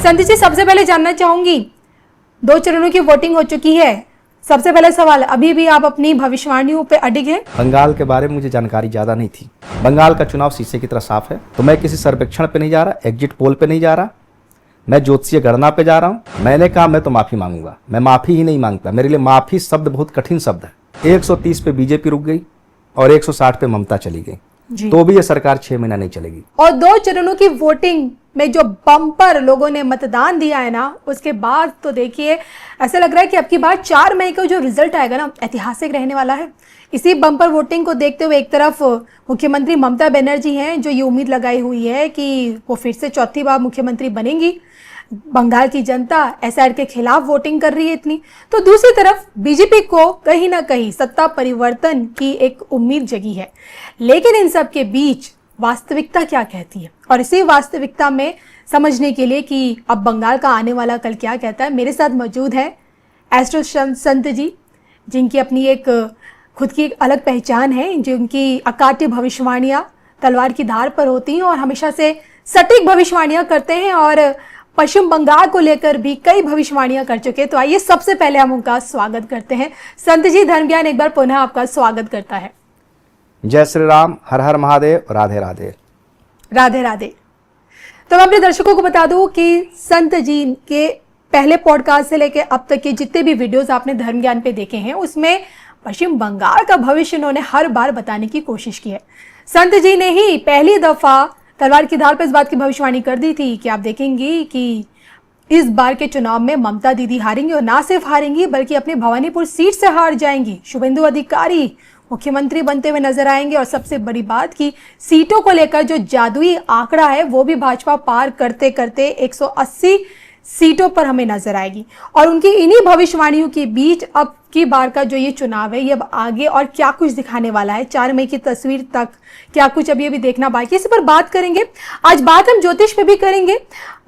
संदीप जी, सबसे पहले जानना चाहूंगी, 2 चरणों की वोटिंग हो चुकी है। सबसे पहला सवाल, अभी भी आप अपनी भविष्यवाणियों पे अडिग हैं? बंगाल के बारे में मुझे जानकारी ज़्यादा नहीं थी। बंगाल का चुनाव शीशे की तरह साफ है, तो मैं किसी सर्वेक्षण पे नहीं जा रहा, एग्जिट पोल पे नहीं जा रहा, मैं ज्योतिषीय गणना पे जा रहा हूँ। मैंने कहा मैं तो माफ़ी मांगूंगा, मैं माफ़ी ही नहीं मांगता। मेरे लिए माफ़ी शब्द बहुत कठिन शब्द है। 130 पे बीजेपी रुक गई और 160 पे ममता चली गई, तो भी ये सरकार 6 महीना नहीं चलेगी। और 2 चरणों की वोटिंग में जो बम्पर लोगों ने मतदान दिया है ना, उसके बाद तो देखिए ऐसा लग रहा है कि अब की बार 4 मई को जो रिजल्ट आएगा ना, ऐतिहासिक रहने वाला है। इसी बम्पर वोटिंग को देखते हुए एक तरफ मुख्यमंत्री ममता बनर्जी हैं, जो ये उम्मीद लगाई हुई है कि वो फिर से चौथी बार मुख्यमंत्री बनेंगी। बंगाल की जनता एसआर के खिलाफ वोटिंग कर रही है इतनी, तो दूसरी तरफ बीजेपी को कहीं ना कहीं सत्ता परिवर्तन की एक उम्मीद जगी है। लेकिन इन सब के बीच वास्तविकता क्या कहती है, और इसी वास्तविकता में समझने के लिए कि अब बंगाल का आने वाला कल क्या कहता है, मेरे साथ मौजूद है एस्ट्रो संत जी, जिनकी अपनी एक खुद की एक अलग पहचान है, जिनकी अकाट्य भविष्यवाणियां तलवार की धार पर होती हैं और हमेशा से सटीक भविष्यवाणियां करते हैं, और पश्चिम बंगाल को लेकर भी कई भविष्यवाणियां कर चुके हैं। तो आइए सबसे पहले हम उनका स्वागत करते हैं। संत जी, धर्म ज्ञान एक बार पुनः आपका स्वागत करता है। जय श्री राम, हर हर महादेव, राधे राधे। राधे राधे। तो मैं अपने दर्शकों को बता दूं कि संत जी के पहले पॉडकास्ट से लेकर अब तक के जितने भी वीडियोस आपने धर्म ज्ञान पे देखे हैं, उसमें पश्चिम बंगाल का भविष्य उन्होंने हर बार बताने की कोशिश की है। संत जी ने ही पहली दफा तलवार की धार पर इस बात की भविष्यवाणी कर दी थी कि आप देखेंगी कि इस बार के चुनाव में ममता दीदी हारेंगी, और ना सिर्फ हारेंगी बल्कि अपने भवानीपुर सीट से हार जाएंगी। शुभेंदु अधिकारी मुख्यमंत्री बनते हुए नजर आएंगे, और सबसे बड़ी बात कि सीटों को लेकर जो जादुई आंकड़ा है वो भी भाजपा पार करते करते 180 सीटों पर हमें नजर आएगी। और उनकी इन्हीं भविष्यवाणियों के बीच अब की बार का जो ये चुनाव है, ये अब आगे और क्या कुछ दिखाने वाला है, 4 मई की तस्वीर तक क्या कुछ अभी अभी देखना बाकी, इस पर बात करेंगे। आज बात हम ज्योतिष पे भी करेंगे,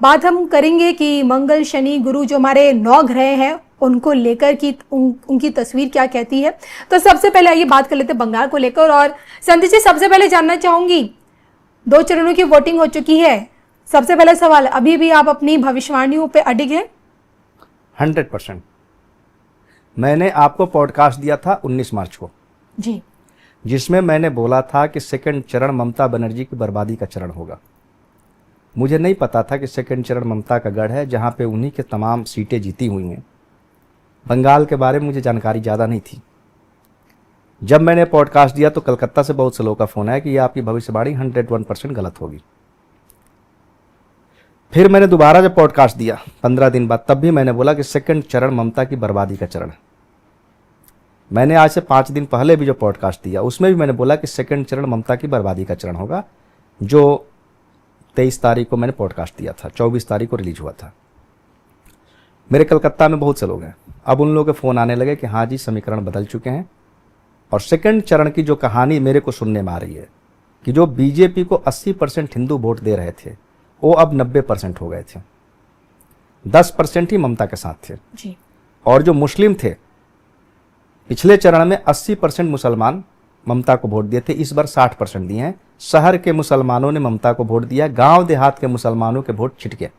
बात हम करेंगे कि मंगल शनि गुरु जो हमारे 9 ग्रह हैं उनको लेकर की उनकी तस्वीर क्या कहती है। तो सबसे पहले आइए बात कर लेते हैं बंगाल को लेकर। और संदीप जी, सबसे पहले जानना चाहूंगी, 2 चरणों की वोटिंग हो चुकी है। सबसे पहला सवाल, अभी भी आप अपनी भविष्यवाणियों पे अडिग हैं? 100%। मैंने आपको पॉडकास्ट दिया था 19 मार्च को जी, जिसमें मैंने बोला था कि सेकंड चरण ममता बनर्जी की बर्बादी का चरण होगा। मुझे नहीं पता था कि सेकंड चरण ममता का गढ़ है, जहां पे उन्हीं के तमाम सीटें जीती हुई हैं। बंगाल के बारे में मुझे जानकारी ज़्यादा नहीं थी। जब मैंने पॉडकास्ट दिया तो कलकत्ता से बहुत से लोगों का फ़ोन आया कि ये आपकी भविष्यवाणी 101% गलत होगी। फिर मैंने दोबारा जब पॉडकास्ट दिया 15 दिन बाद, तब भी मैंने बोला कि सेकंड चरण ममता की बर्बादी का चरण है। मैंने आज से 5 दिन पहले भी जो पॉडकास्ट दिया उसमें भी मैंने बोला कि सेकंड चरण ममता की बर्बादी का चरण होगा, जो 23 तारीख को मैंने पॉडकास्ट दिया था, 24 तारीख को रिलीज हुआ था। मेरे कलकत्ता में बहुत से लोग हैं, अब उन लोगों के फ़ोन आने लगे कि हाँ जी समीकरण बदल चुके हैं, और सेकंड चरण की जो कहानी मेरे को सुनने में आ रही है कि जो बीजेपी को 80% हिंदू वोट दे रहे थे वो अब 90% हो गए थे, 10% ही ममता के साथ थे जी। और जो मुस्लिम थे पिछले चरण में 80% मुसलमान ममता को वोट दिए थे, इस बार 60% दिए हैं। शहर के मुसलमानों ने ममता को वोट दिया, गांव देहात के मुसलमानों के वोट छिटके।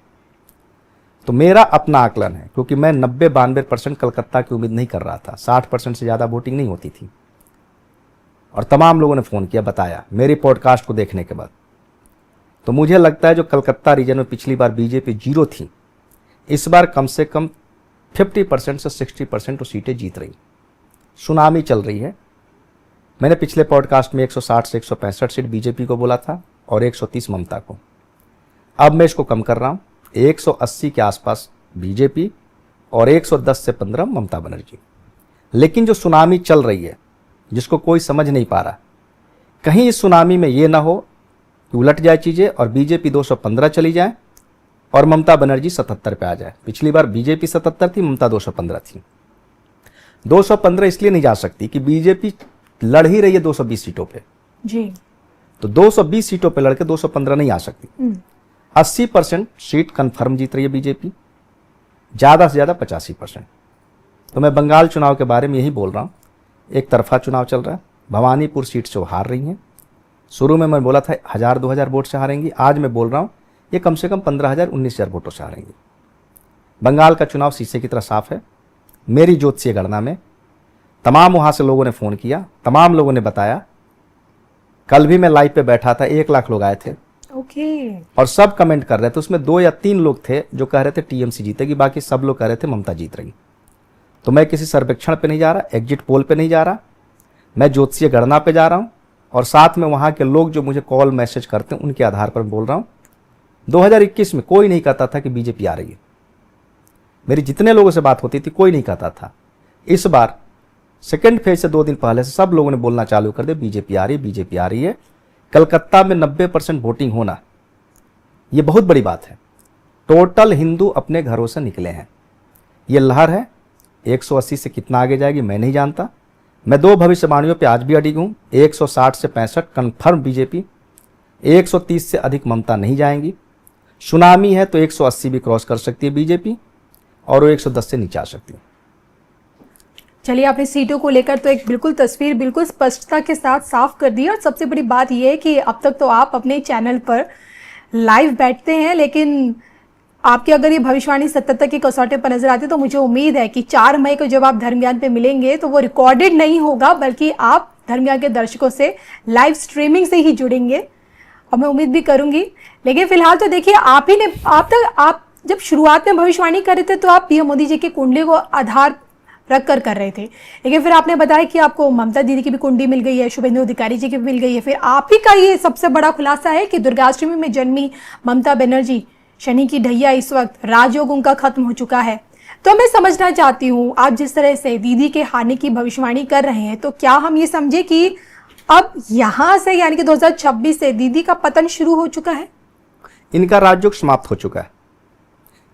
तो मेरा अपना आकलन है, क्योंकि मैं 90-92% कलकत्ता की उम्मीद नहीं कर रहा था, 60% से ज़्यादा वोटिंग नहीं होती थी। और तमाम लोगों ने फ़ोन किया, बताया मेरी पॉडकास्ट को देखने के बाद। तो मुझे लगता है जो कलकत्ता रीजन में पिछली बार बीजेपी 0 थी, इस बार कम से कम 50% से 60% तो सीटें जीत रही। सुनामी चल रही है। मैंने पिछले पॉडकास्ट में 160 से 165 सीट बीजेपी को बोला था और 130 ममता को। अब मैं इसको कम कर रहा हूँ, 180 के आसपास बीजेपी और 110 से 15 ममता बनर्जी। लेकिन जो सुनामी चल रही है जिसको कोई समझ नहीं पा रहा, कहीं इस सुनामी में ये ना हो कि उलट जाए चीज़ें और बीजेपी 215 चली जाए और ममता बनर्जी 77 पे आ जाए। पिछली बार बीजेपी 77 थी, ममता 215 थी। 215 इसलिए नहीं जा सकती कि बीजेपी लड़ ही रही है 220 सीटों पे जी, तो 220 सीटों पे लड़के 215 नहीं आ सकती। 80% सीट कंफर्म जीत रही है बीजेपी, ज़्यादा से ज़्यादा 85%। तो मैं बंगाल चुनाव के बारे में यही बोल रहा हूँ, एक तरफा चुनाव चल रहा है। भवानीपुर सीट से वो हार रही हैं। शुरू में मैं बोला था 1000-2000 वोट से हारेंगी, आज मैं बोल रहा हूँ ये कम से कम 15,000 19,000 वोटों से हारेंगे। बंगाल का चुनाव शीशे की तरह साफ है। मेरी ज्योतिषीय गणना में तमाम वहां से लोगों ने फोन किया, तमाम लोगों ने बताया। कल भी मैं लाइव पे बैठा था, 1 लाख लोग आए थे ओके। और सब कमेंट कर रहे थे। उसमें 2 या 3 लोग थे जो कह रहे थे टीएमसी जीतेगी, बाकी सब लोग कह रहे थे ममता जीत रही। तो मैं किसी सर्वेक्षण पे नहीं जा रहा, एग्जिट पोल पे नहीं जा रहा, मैं ज्योतिषीय गणना पे जा रहा हूं और साथ में वहां के लोग जो मुझे कॉल मैसेज करते हैं उनके आधार पर बोल रहा हूं। 2021 में कोई नहीं कहता था कि बीजेपी आ रही है। मेरी जितने लोगों से बात होती थी कोई नहीं कहता था। इस बार सेकेंड फेज से 2 दिन पहले से सब लोगों ने बोलना चालू कर दिया बीजेपी आ रही है, बीजेपी आ रही है। कलकत्ता में 90% वोटिंग होना ये बहुत बड़ी बात है। टोटल हिंदू अपने घरों से निकले हैं। ये लहर है 180 से कितना आगे जाएगी मैं नहीं जानता। मैं 2 भविष्यवाणियों पे आज भी अडिग हूं। 160 से 65 कन्फर्म बीजेपी, 130 से अधिक ममता नहीं जाएंगी। सुनामी है तो 180 भी क्रॉस कर सकती है बीजेपी और वो 110 से नीचे आ सकती है। चलिए, आपने सीटों को लेकर तो एक बिल्कुल तस्वीर बिल्कुल स्पष्टता के साथ साफ कर दी। और सबसे बड़ी बात यह है कि अब तक तो आप अपने चैनल पर लाइव बैठते हैं, लेकिन आपकी अगर ये भविष्यवाणी सत्यता की कसौटे पर नजर आती है तो मुझे उम्मीद है कि 4 मई को जब आप धर्म ज्ञान पे मिलेंगे तो वो रिकॉर्डेड नहीं होगा, बल्कि आप धर्म ज्ञान के दर्शकों से लाइव स्ट्रीमिंग से ही जुड़ेंगे और मैं उम्मीद भी करूंगी। लेकिन फिलहाल तो देखिए, आप जब शुरुआत में भविष्यवाणी कर रहे थे तो आप पीएम मोदी जी की कुंडली को आधार रख कर रहे थे, लेकिन फिर आपने बताया कि आपको ममता दीदी की भी कुंडली मिल गई है, शुभेंदु अधिकारी जी की भी मिल गई है। फिर आप ही का ये सबसे बड़ा खुलासा है कि दुर्गाष्टमी में जन्मी ममता बनर्जी शनि की ढैया, इस वक्त राजयोग उनका खत्म हो चुका है। तो मैं समझना चाहती हूँ, आप जिस तरह से दीदी के हानि की भविष्यवाणी कर रहे हैं, तो क्या हम ये समझे कि अब यहां से यानी कि 2026 से दीदी का पतन शुरू हो चुका है? इनका राजयोग समाप्त हो चुका है।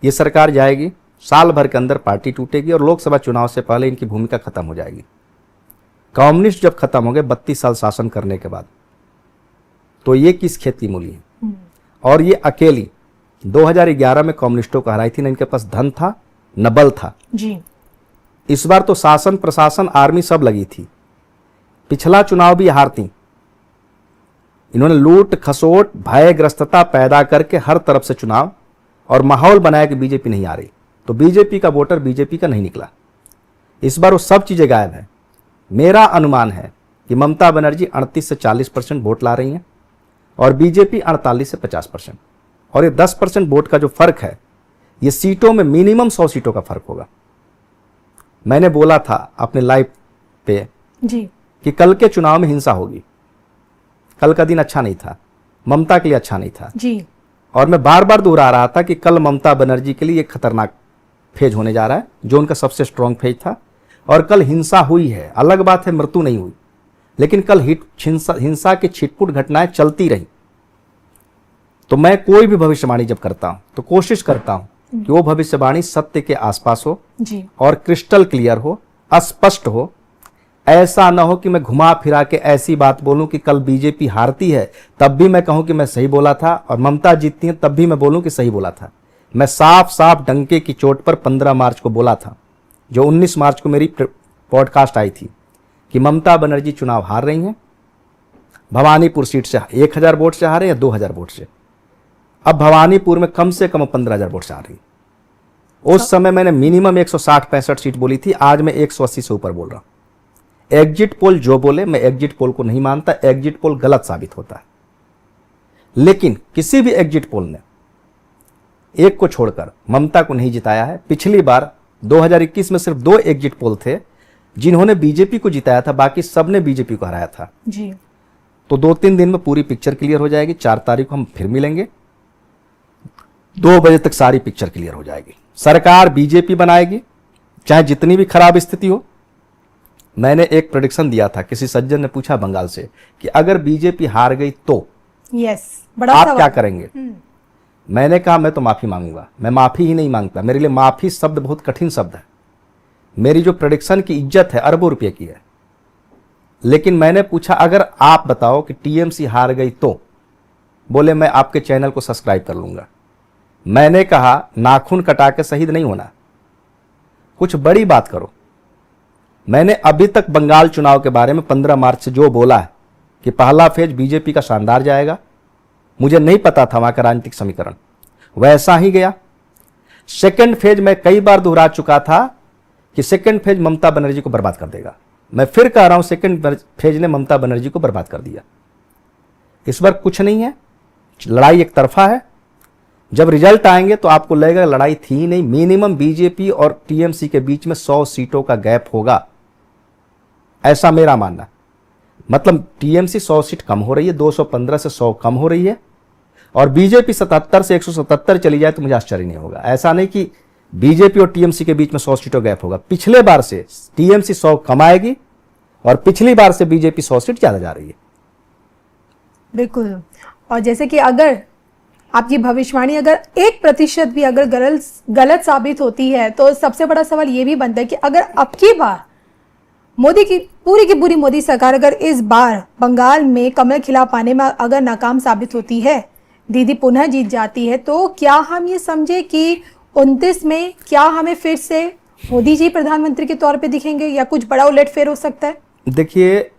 ये सरकार जाएगी, साल भर के अंदर पार्टी टूटेगी और लोकसभा चुनाव से पहले इनकी भूमिका खत्म हो जाएगी। कम्युनिस्ट जब खत्म हो गए 32 साल शासन करने के बाद, तो ये किस खेत की मूली है? और ये अकेली 2011 में कम्युनिस्टों को हराई थी। न इनके पास धन था न बल था जी। इस बार तो शासन प्रशासन आर्मी सब लगी थी। पिछला चुनाव भी हारती। इन्होंने लूट खसोट भयग्रस्तता पैदा करके हर तरफ से चुनाव और माहौल बनाया कि बीजेपी नहीं आ रही, तो बीजेपी का वोटर बीजेपी का नहीं निकला। इस बार वो सब चीजें गायब है। मेरा अनुमान है कि ममता बनर्जी 38 से 40% वोट ला रही हैं और बीजेपी 48 से 50%। और ये 10% वोट का जो फर्क है, ये सीटों में मिनिमम 100 सीटों का फर्क होगा। मैंने बोला था अपने लाइव पे जी कि कल के चुनाव में हिंसा होगी। कल का दिन अच्छा नहीं था, ममता के लिए अच्छा नहीं था जी। और मैं बार बार दोहरा रहा था कि कल ममता बनर्जी के लिए एक खतरनाक फेज होने जा रहा है, जो उनका सबसे स्ट्रांग फेज था। और कल हिंसा हुई है, अलग बात है मृत्यु नहीं हुई, लेकिन कल हिंसा की छिटपुट घटनाएं चलती रही। तो मैं कोई भी भविष्यवाणी जब करता हूं तो कोशिश करता हूं कि वो भविष्यवाणी सत्य के आसपास हो जी। और क्रिस्टल क्लियर हो, स्पष्ट हो। ऐसा ना हो कि मैं घुमा फिरा के ऐसी बात बोलूं कि कल बीजेपी हारती है तब भी मैं कहूं कि मैं सही बोला था, और ममता जीतती है तब भी मैं बोलूं कि सही बोला था। मैं साफ साफ डंके की चोट पर 15 मार्च को बोला था, जो 19 मार्च को मेरी पॉडकास्ट आई थी, कि ममता बनर्जी चुनाव हार रही हैं। भवानीपुर सीट से 1000 वोट से हारे या 2000 वोट से। अब भवानीपुर में कम से कम 15,000 वोट से आ रही। उस समय मैंने मिनिमम 160-65 सीट बोली थी, आज मैं 180 से ऊपर बोल रहा हूं। एग्जिट पोल जो बोले, मैं एग्जिट पोल को नहीं मानता। एग्जिट पोल गलत साबित होता है, लेकिन किसी भी एग्जिट पोल ने एक को छोड़कर ममता को नहीं जिताया है। पिछली बार 2021 में सिर्फ 2 एग्जिट पोल थे जिन्होंने बीजेपी को जिताया था, बाकी सबने बीजेपी को हराया था जी। तो 2-3 दिन में पूरी पिक्चर क्लियर हो जाएगी। 4 तारीख को हम फिर मिलेंगे, 2 बजे तक सारी पिक्चर क्लियर हो जाएगी। सरकार बीजेपी बनाएगी, चाहे जितनी भी खराब स्थिति हो। मैंने एक प्रेडिक्शन दिया था, किसी सज्जन ने पूछा बंगाल से कि अगर बीजेपी हार गई तो बड़ा आप क्या करेंगे? मैंने कहा मैं तो माफी मांगूंगा। मैं माफी ही नहीं मांगता, मेरे लिए माफी शब्द बहुत कठिन शब्द है। मेरी जो प्रेडिक्शन की इज्जत है अरबों रुपए की है। लेकिन मैंने पूछा अगर आप बताओ कि टीएमसी हार गई तो, बोले मैं आपके चैनल को सब्सक्राइब कर लूंगा। मैंने कहा नाखून कटा के शहीद नहीं होना, कुछ बड़ी बात करो। मैंने अभी तक बंगाल चुनाव के बारे में 15 मार्च से जो बोला है कि पहला फेज बीजेपी का शानदार जाएगा, मुझे नहीं पता था वहां का राजनीतिक समीकरण। वैसा ही गया। सेकंड फेज मैं कई बार दोहरा चुका था कि सेकंड फेज ममता बनर्जी को बर्बाद कर देगा। मैं फिर कह रहा हूं सेकंड फेज ने ममता बनर्जी को बर्बाद कर दिया। इस बार कुछ नहीं है, लड़ाई एक तरफा है। जब रिजल्ट आएंगे तो आपको लगेगा लड़ाई थी ही नहीं। मिनिमम बीजेपी और टीएमसी के बीच में 100 सीटों का गैप होगा, ऐसा मेरा मानना। मतलब टीएमसी 100 सीट कम हो रही है, 215 से 100 कम हो रही है, और बीजेपी 77 से 177 चली जाए तो मुझे आश्चर्य नहीं होगा। ऐसा नहीं कि बीजेपी और टीएमसी के बीच में 100 सीटों गैप होगा। पिछले बार से टीएमसी 100 कमाएगी और पिछली बार से बीजेपी 100 सीट ज्यादा जा रही है। बिल्कुल। और जैसे कि अगर आपकी भविष्यवाणी अगर 1% भी अगर गलत साबित होती है तो सबसे बड़ा सवाल ये भी बनता है कि अगर अब की बार मोदी की पूरी मोदी सरकार अगर इस बार बंगाल में कमल खिला पाने में अगर नाकाम साबित होती है, दीदी पुनः जीत जाती है, तो क्या हम ये समझे कि 29 में क्या हमें फिर से मोदी जी प्रधानमंत्री के तौर पे दिखेंगे या कुछ बड़ा उलटफेर हो सकता है? देखिए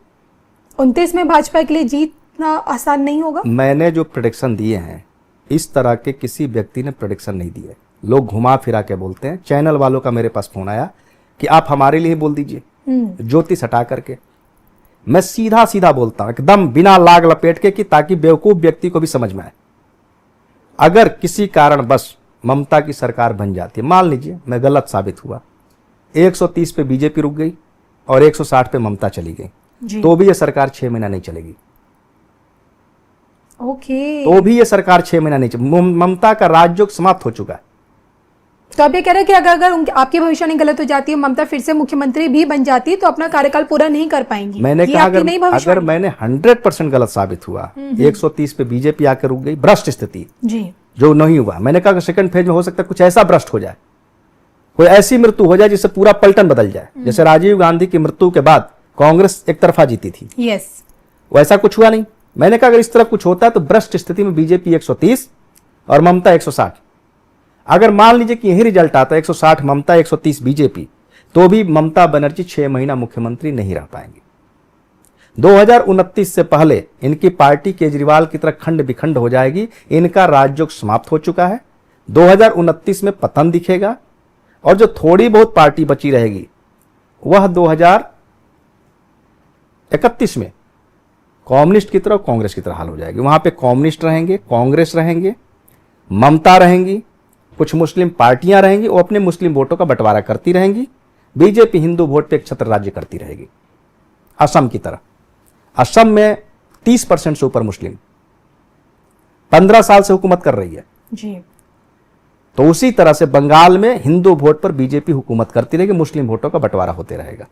29 में भाजपा के लिए जीतना आसान नहीं होगा। मैंने जो प्रेडिक्शन दिए हैं इस तरह के किसी व्यक्ति ने प्रेडिक्शन नहीं दिए। लोग घुमा फिरा के बोलते हैं। चैनल वालों का मेरे पास फोन आया कि आप हमारे लिए बोल दीजिए, ज्योतिष हटा करके। मैं सीधा सीधा बोलता हूं, एकदम बिना लाग लपेट के, कि ताकि बेवकूफ व्यक्ति को भी समझ में आए। अगर किसी कारण बस ममता की सरकार बन जाती है, मान लीजिए मैं गलत साबित हुआ, 130 पे बीजेपी रुक गई और 160 पे ममता चली गई, तो भी ये सरकार 6 महीना नहीं चलेगी। ओके। तो भी ये सरकार 6 महीना नहीं चलेगी। ममता का राजयोग समाप्त हो चुका है। तो आप ये कह रहे हैं कि अगर आपकी भविष्यवाणी गलत हो जाती है, ममता फिर से मुख्यमंत्री भी बन जाती, तो अपना कार्यकाल पूरा नहीं कर पाएंगी। मैंने कहा अगर मैंने 100% गलत साबित हुआ, 130 पे बीजेपी आकर रुक गई, भ्रष्ट स्थिति जी, जो नहीं हुआ। मैंने कहा कि सेकंड फेज में हो सकता है कुछ ऐसा भ्रष्ट हो जाए, कोई ऐसी मृत्यु हो जाए जिससे पूरा पलटन बदल जाए। जैसे राजीव गांधी की मृत्यु के बाद कांग्रेस एक तरफा जीती थी, यस, वैसा कुछ हुआ नहीं। मैंने कहा अगर इस तरह कुछ होता है तो भ्रष्ट स्थिति में बीजेपी 130 और ममता 160। अगर मान लीजिए कि यही रिजल्ट आता है 160 ममता 130 बीजेपी, तो भी ममता बनर्जी 6 महीना मुख्यमंत्री नहीं रह पाएंगे। 2029 से पहले इनकी पार्टी केजरीवाल की तरह खंड विखंड हो जाएगी। इनका राजयोग समाप्त हो चुका है। 2029 में पतन दिखेगा और जो थोड़ी बहुत पार्टी बची रहेगी वह 2031 में कम्युनिस्ट की तरह कांग्रेस की तरह हाल हो जाएगी। वहां पे कम्युनिस्ट रहेंगे, कांग्रेस रहेंगे, ममता रहेंगी, कुछ मुस्लिम पार्टियां रहेंगी, वो अपने मुस्लिम वोटों का बंटवारा करती रहेंगी। बीजेपी हिंदू वोट पे एक छत्र राज्य करती रहेगी, असम की तरह। असम में 30% से ऊपर मुस्लिम 15 साल से हुकूमत कर रही है जी। तो उसी तरह से बंगाल में हिंदू वोट पर बीजेपी हुकूमत करती रहेगी, मुस्लिम वोटों का बंटवारा होते रहेगा।